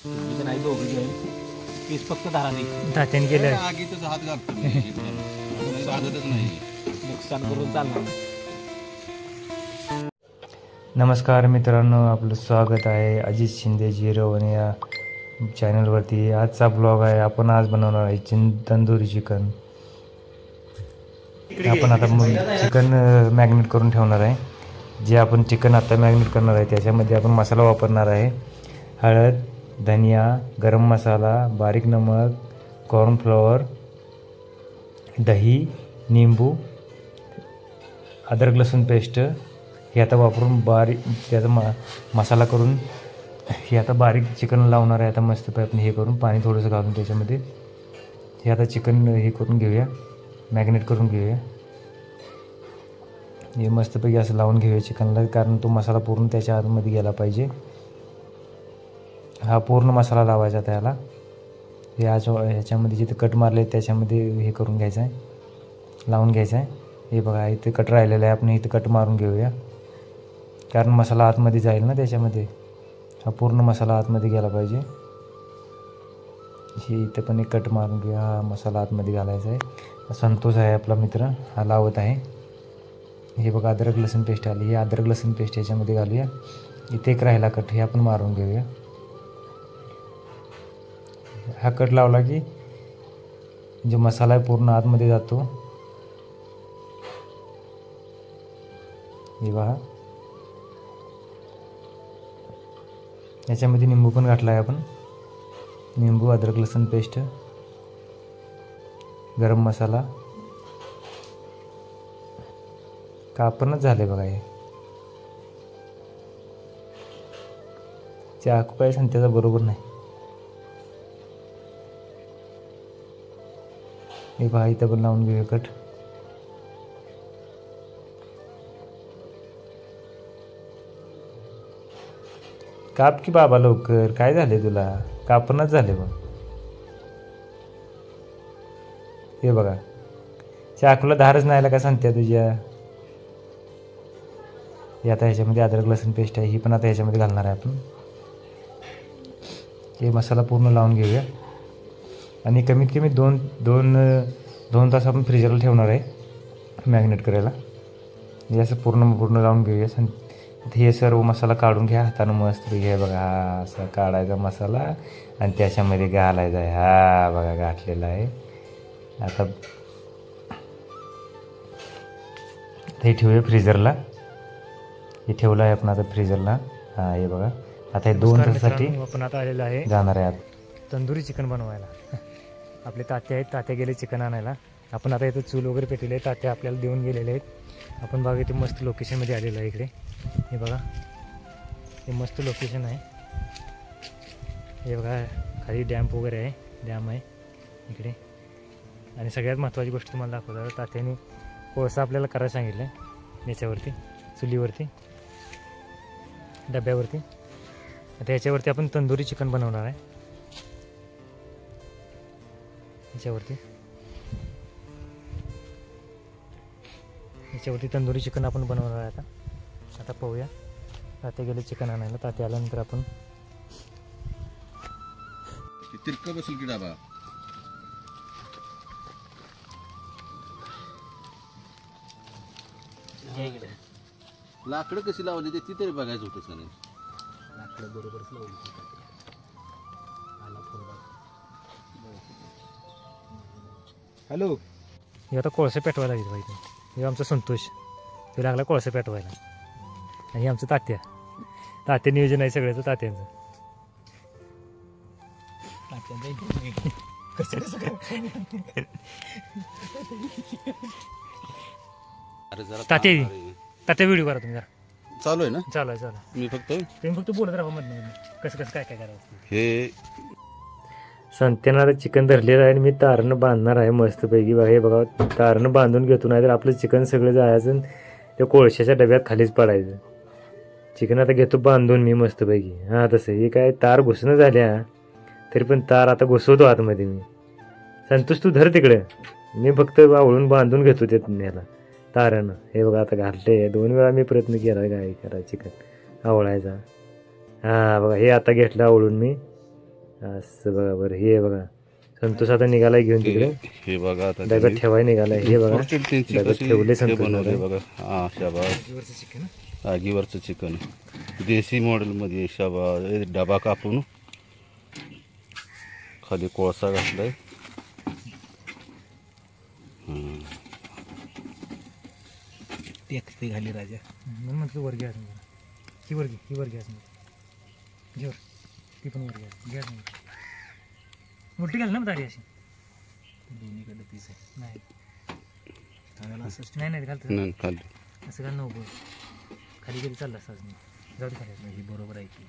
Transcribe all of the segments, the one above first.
तुम्ही नाही दोघं घेऊन पीस फक्त धारा नाही तात्याने केलं आगीतच हात घालतो साधतच नाही. नुकसान करून चालणार नाही. नमस्कार मित्रांनो, आपलं स्वागत आहे अजित शिंदे 01 या चॅनलवरती. आजचा ब्लॉग आहे. आपण आज बनवणार आहे तंदुरी चिकन. आपण आता चिकन मॅग्नेट करून ठेवणार आहे. जे आपण चिकन आता मॅग्नेट करणार आहे त्याच्यामध्ये आपण मसाला वापरणार आहे. हळद, धनिया, गरम मसाला, बारीक नमक, कॉर्नफ्लॉवर, दही, निंबू, अद्रक लसूण पेस्ट हे आता वापरून बारीक त्याचा मसाला करून हे आता बारीक चिकन लावणार आहे. आता मस्त आपण हे करून पाणी थोडंसं घालून त्याच्यामध्ये हे आता चिकन हे करून घेऊया, मॅग्नेट करून घेऊया. हे मस्तपैकी असं लावून घेऊया चिकनला, कारण तो मसाला पूर्ण त्याच्या आतमध्ये गेला पाहिजे. हा पूर्ण मसाला लावायचा त्याला. हे ह्याच्यामध्ये जिथे कट मारले त्याच्यामध्ये हे करून घ्यायचं आहे, लावून घ्यायचं आहे. हे बघा इथे कट राहिलेलं आहे, आपण इथे कट मारून घेऊया, कारण मसाला आतमध्ये जाईल ना त्याच्यामध्ये. हा पूर्ण मसाला आतमध्ये गेला पाहिजे. हे इथे पण एक कट मारून घेऊया. हा मसाला आतमध्ये घालायचा आहे. संतोष आहे आपला मित्र, हा लावत आहे. हे बघा अद्रक लसूण पेस्ट आली. हे अद्रक लसूण पेस्ट ह्याच्यामध्ये घालूया. इथे एक राहिला कट, हे आपण मारून घेऊया. हा कट लावला की जो मसाला आहे पूर्ण आतमध्ये जातो. हे बघा याच्यामध्ये निंबू पण घातला आहे आपण. निंबू, अद्रक लसूण पेस्ट, गरम मसाला. कापणच झाले बघा. हे चाकू काय सांगत्याचा बरोबर नाही. हे पहा इथं पण लावून घेऊया कट. काप की बाबा लवकर, काय झाले तुला? कापणच झाले बघ. हे बघा चाकूला धारच नाही आला का सांगत्या तुझ्या. हे आता ह्याच्यामध्ये अद्रक लसूण पेस्ट आहे, ही पण आता ह्याच्यामध्ये घालणार आहे आपण. हे मसाला पूर्ण लावून घेऊया आणि कमीत कमी दोन तास आपण फ्रीजरला ठेवणार आहे मॅग्नेट करायला. हे असं पूर्ण लावून घेऊया. हे सर्व मसाला काढून घ्या हातानं मस्त घ्या. बघा हा असा काढायचा मसाला आणि त्याच्यामध्ये घालायचा आहे. हा बघा घातलेला आहे. आता हे ठेवूया फ्रीजरला. हे ठेवलं आहे आपण आता फ्रीजरला. हा हे बघा आता हे 2 तासासाठी आपण आता आलेलं आहे जाणार आहे आता तंदुरी चिकन बनवायला. आपले तात्या आहेत, तात्या गेले चिकन आणायला. आपण आता इथं चूल वगैरे पेटवले आहे. तात्या आपल्याला देऊन गेलेले आहेत. आपण बघा इथे मस्त लोकेशनमध्ये आलेलं आहे. इकडे हे बघा हे मस्त लोकेशन आहे. हे बघा खाली डॅम्प वगैरे आहे, डॅम आहे इकडे. आणि सगळ्यात महत्त्वाची गोष्ट तुम्हाला दाखवतो, तात्याने कोळसा आपल्याला करायला सांगितलं आहे याच्यावरती, चुलीवरती, डब्यावरती. आता याच्यावरती आपण तंदुरी चिकन बनवणार आहे. याच्यावरती तंदुरी चिकन आपण बनवणार आहे. आता पाहूया. तात्या गेले चिकन आणायला. तात्या आल्यानंतर आपण तिरका बसेल की डाबा. लाकडं कशी लावली ते ती तरी बघायचं होतं का नाही. लाकडं बरोबरच लावली. हॅलो. हे आता कोळसे पेटवायला लागेल पाहिजे. हे आमचा संतोष, ते लागला कोळसे पेटवायला. आणि हे आमचं तात्या नियोजन आहे सगळ्याचं तात्यांचं. तात्या व्हिडिओ करा तुम्ही जरा. चालू आहे ना. चालू आहे. मी तुम्ही फक्त बोलत राहा मधनं कसं काय करायचं. हे संत्याला चिकन धरलेलं आहे आणि मी तारणं बांधणार आहे मस्तपैकी. बघा हे बघा तारणं बांधून घेतो, नाही तर आपलं चिकन सगळं जायचं त्या कोळशाच्या डब्यात खालीच पडायचं. चिकन आता घेतो बांधून मी मस्तपैकी. हां तसं हे काय तार घुसणं झाल्या, तरी पण तार आता घुसवतो आतमध्ये मी. संतोष तू धर तिकडे, मी फक्त आवळून बांधून घेतो त्याला तारणं. हे बघा आता घातले. 2 वेळा मी प्रयत्न केला काय करा चिकन आवळायचा. हां बघा हे आता घेतलं आवळून मी. असं बघा बरं. हे बघा संतोष आता निघालाय घेऊन तिकडे. हे बघा आता डब्यात ठेवाय निघालाय. हे बघा त्यांची डब्यात कशी ठेवले हे संतोष बनवलंय दादा. बघा. हा शाबास. आगीवरचं चिकन देशी मॉडेलमध्ये. शाबास. डबा कापून खाली कोळसा घातलाय. टेकते घाली राजा. म्हणून म्हटलं वर घ्या. ही वर घे, ही वर घ्या. घेवर ती पण वर घ्या. घ्या मोठी घाल ना दारी अशी. दोन्हीकडे पीस आहे. नाही असंच नाही घालतो. नाही खाली. असं घाल नको. खाली गेली चालला असं जाऊ दे खाली. ही बरोबर आहे की.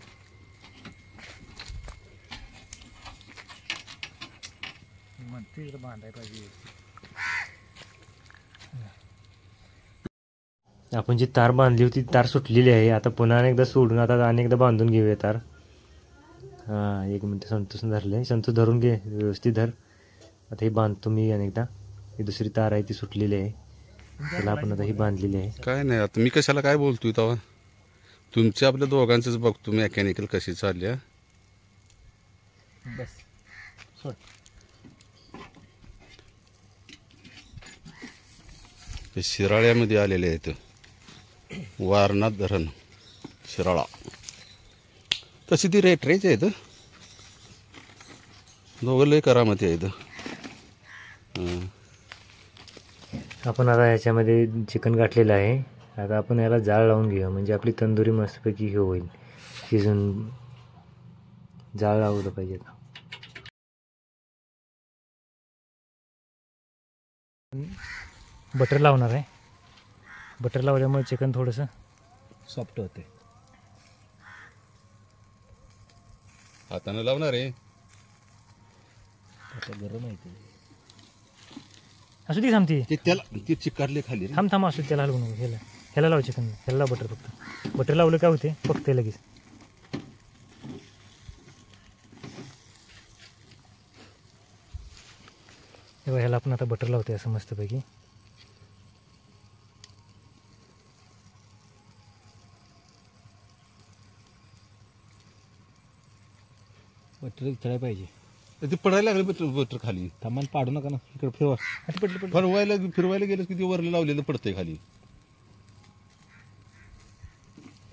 म्हणते इकडं बांधाय पाहिजे. आपण जी तार बांधली होती तार सुटलेली आहे. आता पुन्हा अनेकदा सोडून आता अनेकदा बांधून घेऊया तार. हां एक मिनटं संतोष धरले. संतोष धरून घे व्यवस्थित धर. आता ही बांधतो मी अनेकदा. ही दुसरी तार आहे ती सुटलेली आहे. त्याला आपण आता ही बांधलेली आहे. काय नाही आता मी कशाला काय बोलतोय तेव्हा. तुमच्या आपल्या दोघांचंच बघतो मेकॅनिकल कशी चालली. बस सोड. हे शिराळ्यामध्ये आलेले आहेत. वारणात धरण शिराळा. तशी ती रेटरेच आहेत. दोघं लय करामती आहेत. आपण आता याच्यामध्ये चिकन गाठलेलं आहे. आता आपण याला जाळ लावून घेऊया म्हणजे आपली तंदुरी मस्तपैकी हे होईल. शिजून जाळ लावलं पाहिजे. आता बटर लावणार आहे. बटर लावल्यामुळे चिकन थोडंसं सॉफ्ट होते. हाताने लावणार आहे. आता गरम आहे ते. असू दे थांबती. ते त्याला ते चिकारले खाली रे. थांब असू त्याला हलवू नको. ह्याला लाव चिकन. ह्याला लाव बटर. फक्त बटर लावलं काय होते फक्त लगेच. तेव्हा ह्याला आपण आता बटर लावतोय असं मस्तपैकी. बटर चढायला पाहिजे. ते पडायला लागले बटर बटर खाली. थांबा पाडू नका ना. इकडे फिरवा. फिरवायला गेलं की ते वरलं लावलेलं पडतंय खाली.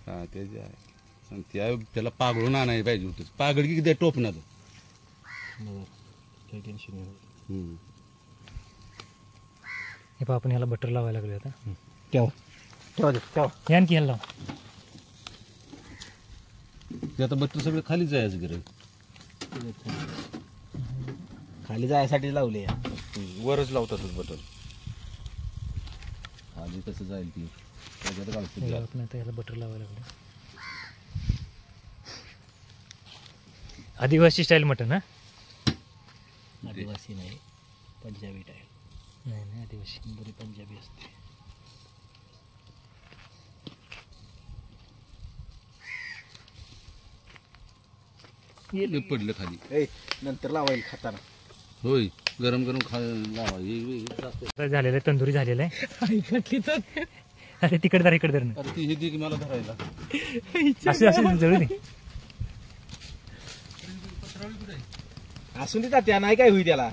हा ते जे आहे त्या त्याला पागळून आणायला पाहिजे होतं. पागड की त्या टोपणाचं. काही टेन्शन नाही. हे पहा आपण ह्याला बटर लावायला लागलो आता. ठेवा ठेवा ठेवा. या आणखी ह्याला लाव. ते आता बटर सगळं खाली जायचं गरज. खाली जायसाठी लावले. वरच लावतातच बटर. खाली कसं जाईल ती त्याच्यात घालतो. आपण आता ह्याला बटर लावायला लागलो. आदिवासी स्टाईल मटन. हा आदिवासी नाही पंजाबी टाईप. नाही आदिवासी बरी पंजाबी असते. पडलं खाली. नंतर लावायला खाताना. होय गरम गरम लावा. झालेलं आहे. तंदुरी झालेलं आहे. अरे तिकडे धर इकडे धरणं. अरे ती हे दे की मला धरायला. असं जळू दे. असून देतात त्या नाही काय होई त्याला.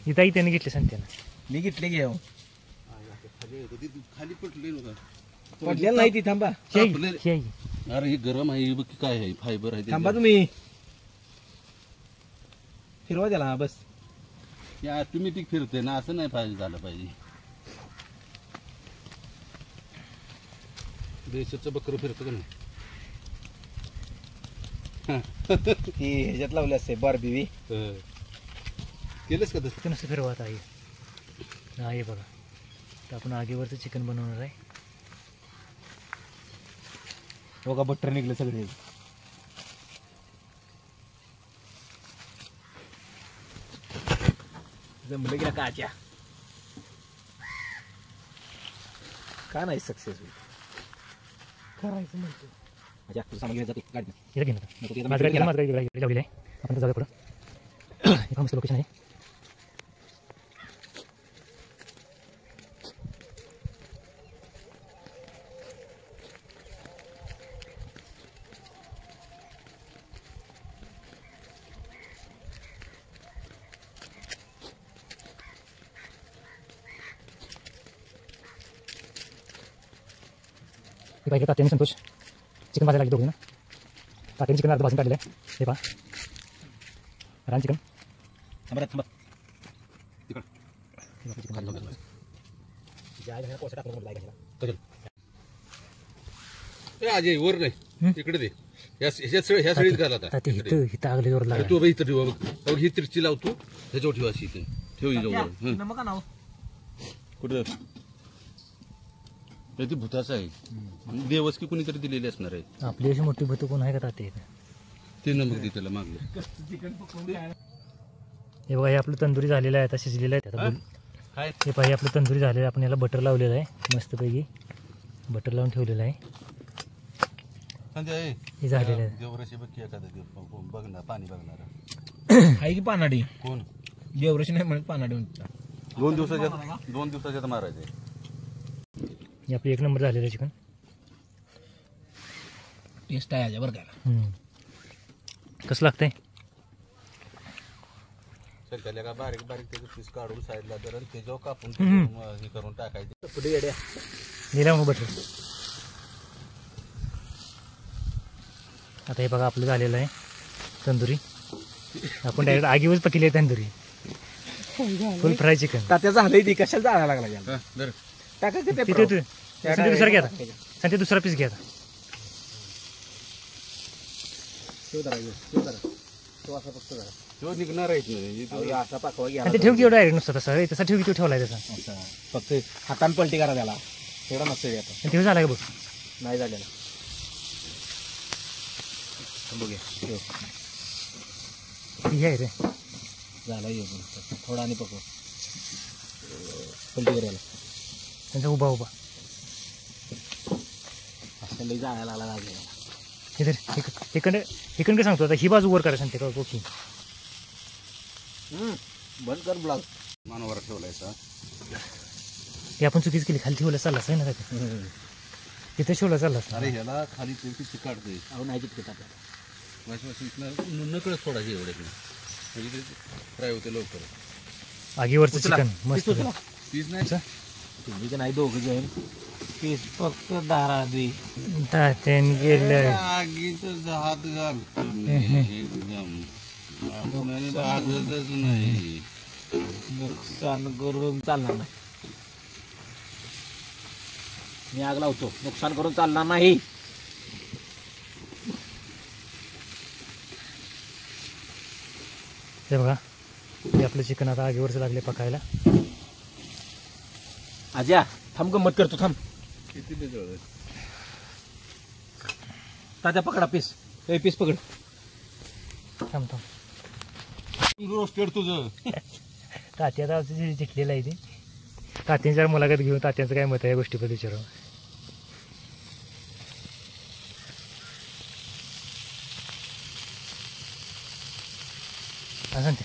इथंही त्याने घेतले सांग त्याला. मी घेतले घेऊ. खाली पडले नका. पडलेलं नाही ती. थांबा. अरे हे गरम आहे. बघ काय आहे फायबर आहे. थांबा तुम्ही. फिरवा त्याला. बस या ऑटोमॅटिक फिरते ना. असं नाही पाहिजे झालं पाहिजे. देशाचं बकरं फिरतं का नाही. ती ह्याच्यात लावले असते बारबीवी. केलंच का तसं. चिकन असं फिरवत आहे. आहे बघा. तर आपण आगीवरचं चिकन बनवणार आहे. बघा बटर निघले सगळे. जमलं गेला काच्या. का नाही सक्सेसफुल करायचं म्हणतो. अच्छा तुझं सामान घेऊन जाते गाडी. इथं घेऊन आता माझं गाडी लावलेलं आहे. आपण तर जाऊया पुढं. हे मस्त लोकेशन आहे. पाहिजे तात्याने संतोष चिकन भाजायला लागली दोघी ना. तात्याने चिकन अर्ध भाजून काढलेलं आहे. हे पहा रान चिकन. थांबा थांबा अजय वर नाही इकडे दे. ह्या सळीत घाला आता. तात्या हिथं आगले जोर लागला. तू बाई इथं ठेवा बघ. ही तिरची लावतो ह्याच्यावर ठेवा अशी इथे ठेव हिच्यावर. नमका नाव कुठं ती भूताचं आहे. देवच की कोणीतरी दिलेली असणार आहे. आपली अशी मोठी भूत कोण आहे का तात्या? ते नमक दे त्याला मागलं. हे बघा हे आपलं तंदुरी झालेलं आहे आता शिजलेलं आहे. आता हे पाहिजे आपलं तंदुरी झालेलं आहे. आपण याला बटर लावलेलं आहे मस्तपैकी बटर लावून ठेवलेलं आहे. हे झालेलं आहे. देवरशी बघ की एखादं बघ ना पाणी बघणार आहे की पानाडी कोण देवरशी नाही म्हणत पानाडी म्हणतात. 2 दिवसाच्यात मारायचे. हे आपलं 1 नंबर झालेलं आहे चिकन. टेस्ट आहे बरं का. कसं लागतंय? शेलकाल्या का बारीक त्याचं पीस काढून साईडला तर त्याच्यावर कापून हे करून टाकायचे. पुढे येड्या दिला मग बटर. आता हे बघा आपलं झालेलं आहे तंदुरी. आपण डायरेक्ट आगीवरच पकली आहे तंदुरी. Full fry chicken. तात्या झालंय ती कशाला जायला लागला याला. टाका की ते तिथे दुसरा घ्या आता. सांगते दुसरा पीस घ्या आता. तो निघणार आहेत नाही असा पाकवा घ्या. ते ठेव की डायरेक्ट नुसतं तसं तसा ठेव की तो ठेवलाय तसा. फक्त हातान पलटी करा त्याला तेवढा नसतं आता. ठेव झाला का बघ. नाही झालेला बघूया ही आहे रे. झाला येऊन थोडा आणि पकव पलटी करायला. त्यांचा उभा असं लई जायला लागला. इकडे काय सांगतो आता ही बाजू वर करा सांगते का ओके. बंद कर ब्लॉग. मानवर ठेवलायचा. हे आपण चुकीच केली. खाली ठेवलं चाललास आहे ना का तिथे ठेवलं चाललास. अरे ह्याला खाली ते काढते. अहो नाही चिटकत आपल्याला. नकळत सोडायचे एवढ्या म्हणजे फ्राय होते लवकर. आगीवरचं चिकन मस्त. पीस नाही तुम्ही नाही दोघं जाईल पीस फक्त 10 दे. तात्याने गेलं आगीच हात घालतो एकदम भाजतच नाही. नुकसान करून चालणार नाही. मी आग लावतो. नुकसान करून चालणार नाही. हे बघा हे आपलं चिकन आता आगीवरच लागले पकायला. आज्या थांब गंमत करतो थांब. किती तात्या पकडा पीस. हे पीस पकड. थांब रोस्टेड तुझं. तात्या आता आमचं चिटलेलं आहे ते. तात्यांची जरा मुलाखत घेऊन तात्यांचं काय मत आहे या गोष्टीबद्दल विचारावं. सांगते